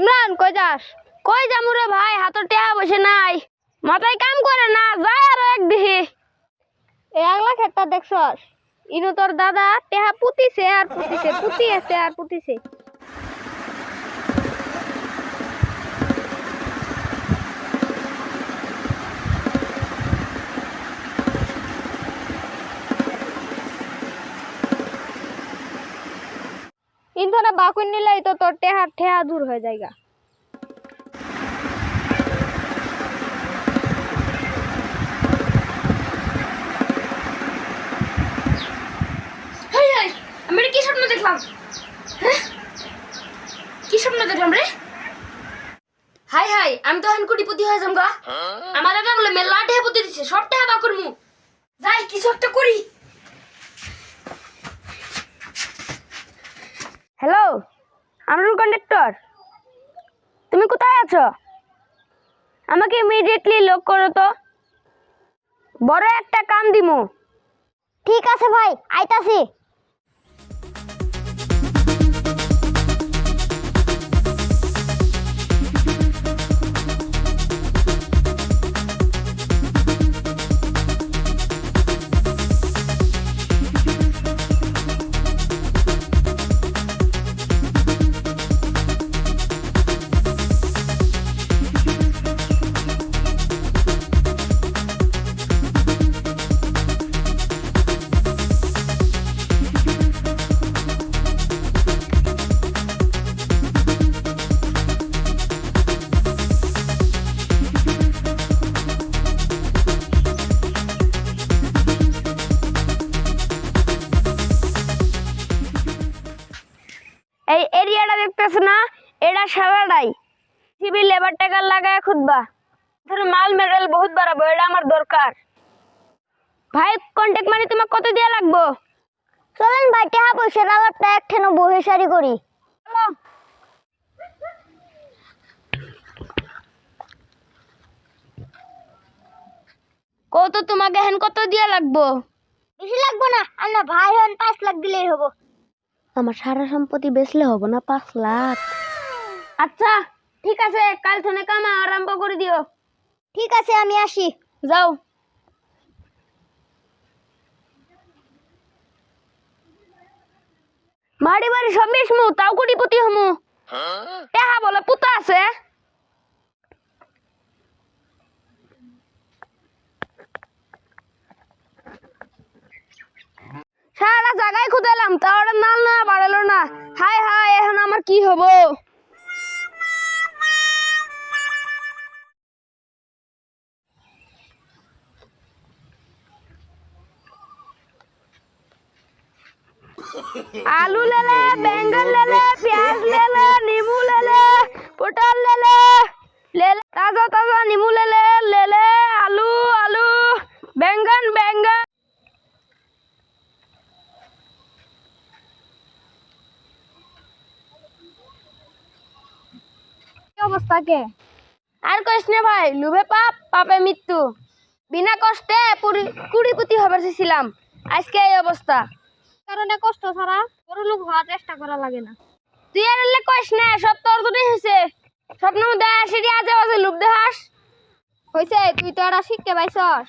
ইমরান কই যাস? কই যামু রে ভাই, হাতে টেহা বসে নাই, মাথায় কাম করে না, যাই আরো এক দিহি। এই আগলা ক্ষেতটা দেখছস? ইনু তোর দাদা টেহা পুতিছে আর পুতিছে, পুতিয়েছে আর পুতিছে। ইন্ধনে বাকুন নিলেই তো তোর টেহা ঠেহা দূর হয়ে যায়গা। আমি কি স্বপ্ন দেখলাম? কি স্বপ্ন দেখলাম রে? হাই হাই, আমি তো এখন কোটিপতি হয়ে যাম গা। আমার দাদা বলে মেলা টেহা পুঁতি দিচ্ছে, সব টেহা বা করমু। যাই কিছু একটা করি। হ্যালো আমরুল কন্ডাক্টর, তুমি কোথায় আছো? আমাকে ইমিডিয়েটলি লক করো তো, বড় একটা কাম দিমু। ঠিক আছে ভাই, আইতাছি। এই এরিয়াটা দেখতেছ না, এটা সারাটাই সিভিল লেবার টাকা লাগায় খুদবা। ধরো মাল মেটেরিয়াল বহুত বাড়াবো, এটা আমার দরকার। ভাই কন্টাক্ট মানি তোমাকে কত দেয়া লাগবো? চলেন ভাই, টাকা পয়সার আলাপটা একখানে বহে সারি করি। চলো। কত তোমাকে এখন কত দেয়া লাগবো? বেশি লাগবো না, আমরা ভাই হন 5 লাখ দিলেই হবো। আমার সারা সম্পত্তি বেচলে হবো না 5 লাখ? আচ্ছা ঠিক আছে, কাল থেকে কাম আরম্ভ করে দিও। ঠিক আছে, আমি আসি। যাও। মারি বাড়ি সব বেশমু, তাও কোটিপতি হমু। টাকা বলে পুতা আছে। সারা জায়গায় খুঁজলাম, তাও ওটা নাল না বাড়ালো না। হাই হাই, এখন আমার কি হবো? आलू ले ले, बैंगन ले ले, प्याज ले ले, नींबू ले ले, पटल ले ले, ताजा ताजा नींबू ले ले आलू आलू, बैंगन बैंगन। কি অবস্থা কে? আর কইস না ভাই, লুভে পাপ পাপে মৃত্যু। বিনা কষ্টে কুড়িপতি হবার চেয়েছিলাম, আজকে এই অবস্থা। কারণে কষ্ট ছাড়া বড় লোক হওয়ার চেষ্টা করা লাগে না। তুই আর এলে কইস না, সব তোর জন্যই হয়েছে। স্বপ্ন দেয় সেটি আজে বাজে লোভ দেখাস হয়েছে, তুই তো আর শিখতে পাইছস।